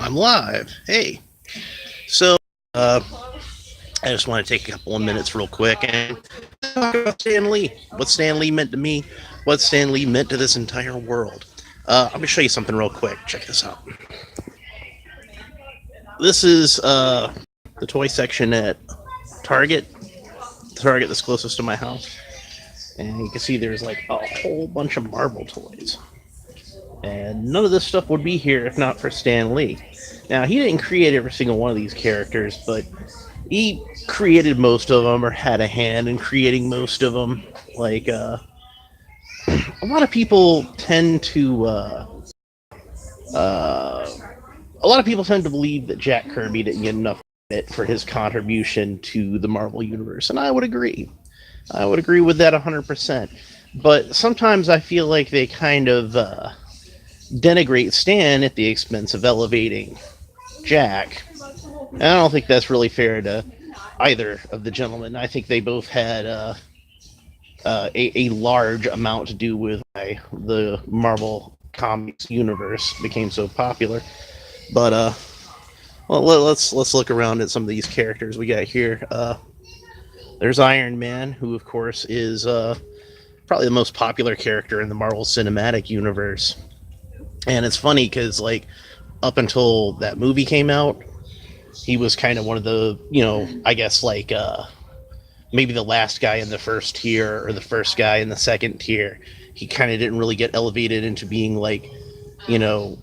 I'm live. Hey. So, uh, I just want to take a couple of minutes real quick and talk about Stan Lee. What Stan Lee meant to me, what Stan Lee meant to this entire world. I'm going to show you something real quick. Check this out. This is the toy section at Target, the Target that's closest to my house. And you can see there's like a whole bunch of Marvel toys. And none of this stuff would be here if not for Stan Lee. Now, he didn't create every single one of these characters, but he created most of them or had a hand in creating most of them. Like, a lot of people tend to, uh, a lot of people tend to believe that Jack Kirby didn't get enough credit for his contribution to the Marvel Universe, and I would agree. I would agree with that 100%. But sometimes I feel like they kind of denigrate Stan at the expense of elevating Jack. And I don't think that's really fair to either of the gentlemen. I think they both had a large amount to do with why the Marvel Comics universe became so popular. But well, let's look around at some of these characters we got here. There's Iron Man, who of course is probably the most popular character in the Marvel Cinematic Universe. And it's funny because like up until that movie came out, he was kind of one of the, I guess like maybe the last guy in the first tier or the first guy in the second tier. He kind of didn't really get elevated into being like, you know,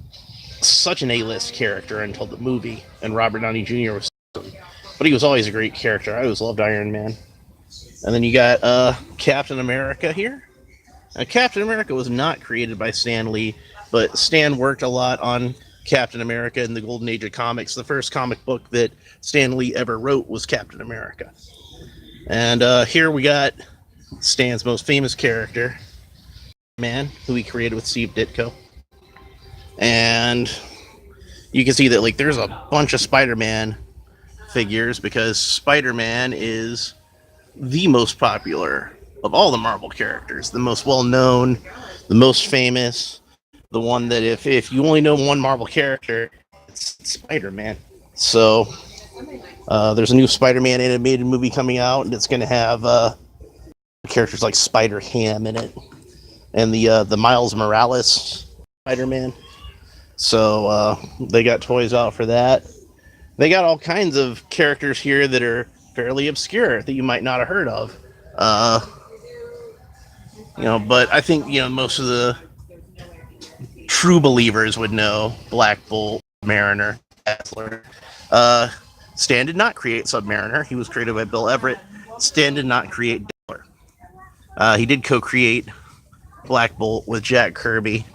such an A-list character until the movie, and Robert Downey Jr. was awesome. But he was always a great character. I always loved Iron Man. And then you got Captain America here. Now, Captain America was not created by Stan Lee, but Stan worked a lot on Captain America in the Golden Age of comics. The first comic book that Stan Lee ever wrote was Captain America. And here we got Stan's most famous character, Man, who he created with Steve Ditko. And you can see that like there's a bunch of Spider-Man figures because Spider-Man is the most popular of all the Marvel characters, the most well-known, the most famous, the one that if you only know one Marvel character, it's Spider-Man. So there's a new Spider-Man animated movie coming out, and it's going to have characters like Spider-Ham in it, and the Miles Morales Spider-Man. So they got toys out for that. They got all kinds of characters here that are fairly obscure that you might not have heard of. But I think most of the true believers would know Black Bolt, Mariner, Dazzler. Stan did not create Submariner. He was created by Bill Everett. Stan did not create Dazzler. He did co-create Black Bolt with Jack Kirby.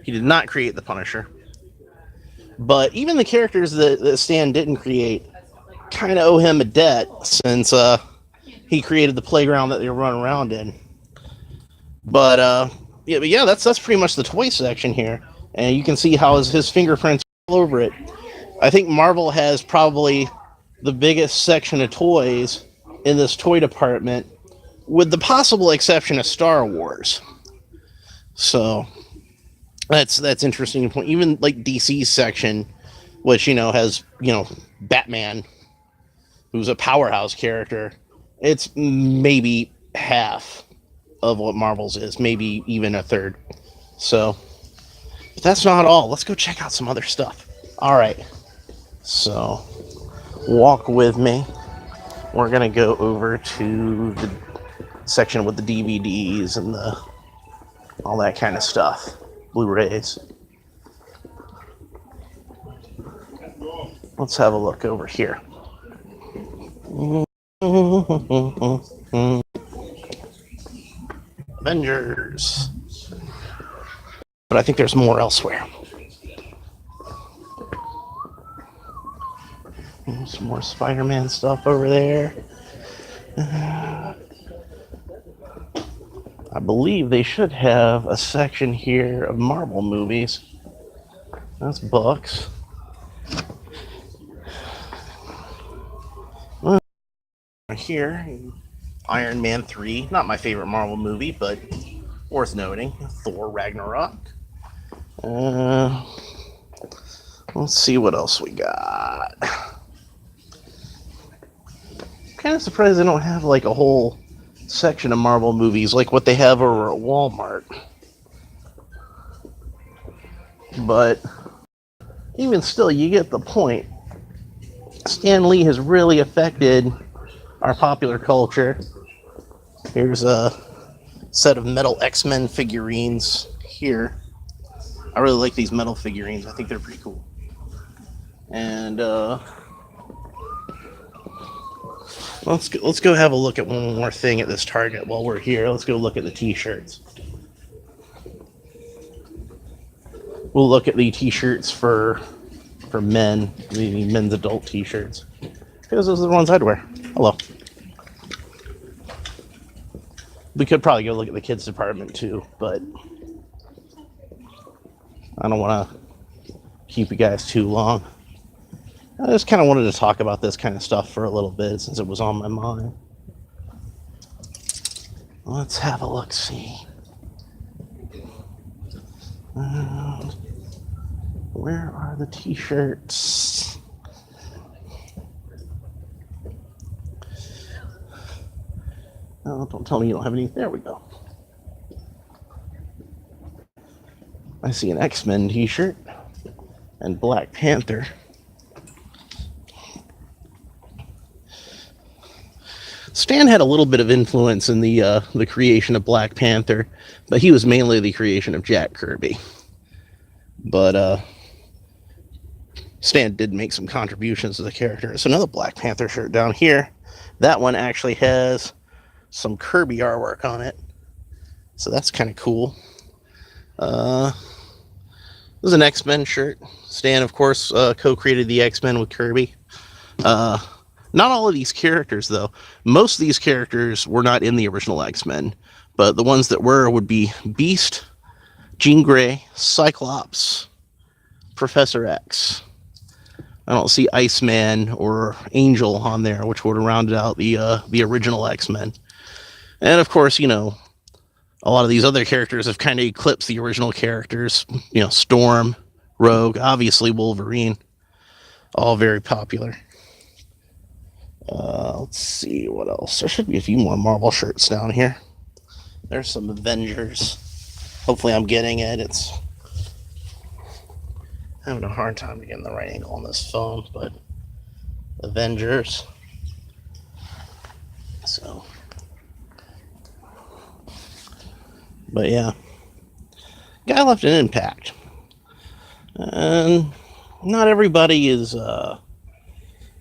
He did not create the Punisher. But even the characters that Stan didn't create kind of owe him a debt since he created the playground that they run around in. But that's pretty much the toy section here, and you can see how his fingerprints are all over it. I think Marvel has probably the biggest section of toys in this toy department, with the possible exception of Star Wars. So that's interesting point. Even like DC's section, which has Batman, who's a powerhouse character, it's maybe half of what Marvel's is, maybe even a third. So, but that's not all. Let's go check out some other stuff. All right. So, walk with me. We're gonna go over to the section with the DVDs and all that kind of stuff, Blu-rays. Let's have a look over here. Avengers. But I think there's more elsewhere. Some more Spider-Man stuff over there. I believe they should have a section here of Marvel movies. That's books. Here, Iron Man 3, not my favorite Marvel movie, but worth noting. Thor Ragnarok. Let's see what else we got. Kind of surprised they don't have like a whole section of Marvel movies like what they have over at Walmart. But even still, you get the point. Stan Lee has really affected our popular culture. Here's a set of metal X-Men figurines here. I really like these metal figurines. I think they're pretty cool. And let's go have a look at one more thing at this Target while we're here. Let's go look at the t-shirts. We'll look at the t-shirts for men, the men's adult t-shirts, because those are the ones I'd wear. Hello. We could probably go look at the kids department too, but I don't want to keep you guys too long. I just kind of wanted to talk about this kind of stuff for a little bit since it was on my mind. Let's have a look-see. Where are the t-shirts? Oh, don't tell me you don't have any. There we go. I see an X-Men t-shirt and Black Panther. Stan had a little bit of influence in the creation of Black Panther, but he was mainly the creation of Jack Kirby. But Stan did make some contributions to the character. There's another Black Panther shirt down here. That one actually has some Kirby artwork on it, so that's kind of cool. This is an X-Men shirt. Stan, of course, co-created the X-Men with Kirby. Not all of these characters, though. Most of these characters were not in the original X-Men, but the ones that were would be Beast, Jean Grey, Cyclops, Professor X. I don't see Iceman or Angel on there, which would have rounded out the original X-Men. And of course, you know, a lot of these other characters have kind of eclipsed the original characters. You know, Storm, Rogue, obviously Wolverine, all very popular. Let's see what else. There should be a few more Marvel shirts down here. There's some Avengers. Hopefully I'm getting it. It's having a hard time getting the right angle on this phone, but Avengers. So, but yeah, guy left an impact, and not everybody is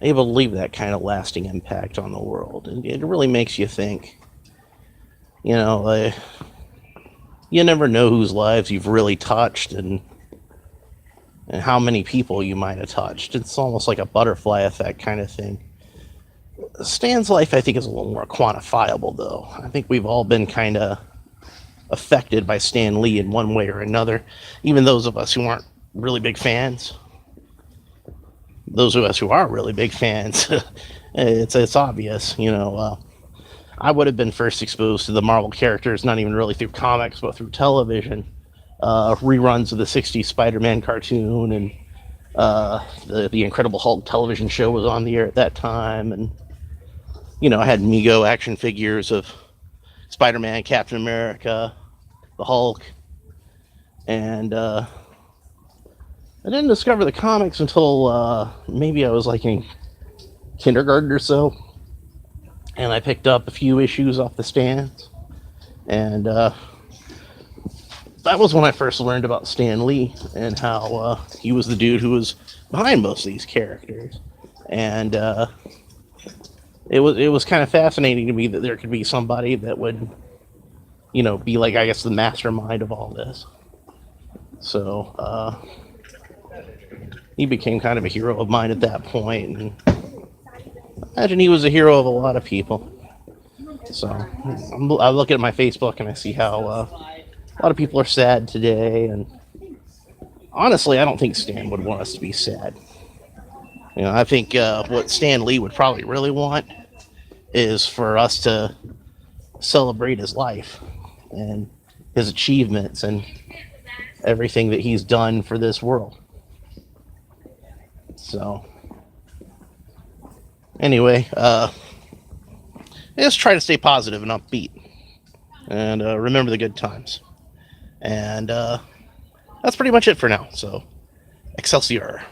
able to leave that kind of lasting impact on the world. And it really makes you think, you know, you never know whose lives you've really touched and how many people you might have touched. It's almost like a butterfly effect kind of thing. Stan's life, I think, is a little more quantifiable, though. I think we've all been kind of affected by Stan Lee in one way or another, even those of us who aren't really big fans. Those of us who are really big fans, it's obvious, you know. I would have been first exposed to the Marvel characters, not even really through comics, but through television. Reruns of the 60s Spider-Man cartoon, and the Incredible Hulk television show was on the air at that time. And, you know, I had Mego action figures of Spider-Man, Captain America, the Hulk, and I didn't discover the comics until maybe I was like in kindergarten or so, and I picked up a few issues off the stands, and that was when I first learned about Stan Lee and how he was the dude who was behind most of these characters. And it was kind of fascinating to me that there could be somebody that would, you know, be like, I guess, the mastermind of all this. So he became kind of a hero of mine at that point, and I imagine he was a hero of a lot of people. So I look at my Facebook and I see how a lot of people are sad today, and honestly, I don't think Stan would want us to be sad. You know, I think what Stan Lee would probably really want is for us to celebrate his life and his achievements and everything that he's done for this world. So, anyway, just try to stay positive and upbeat, and remember the good times. And that's pretty much it for now. So, Excelsior.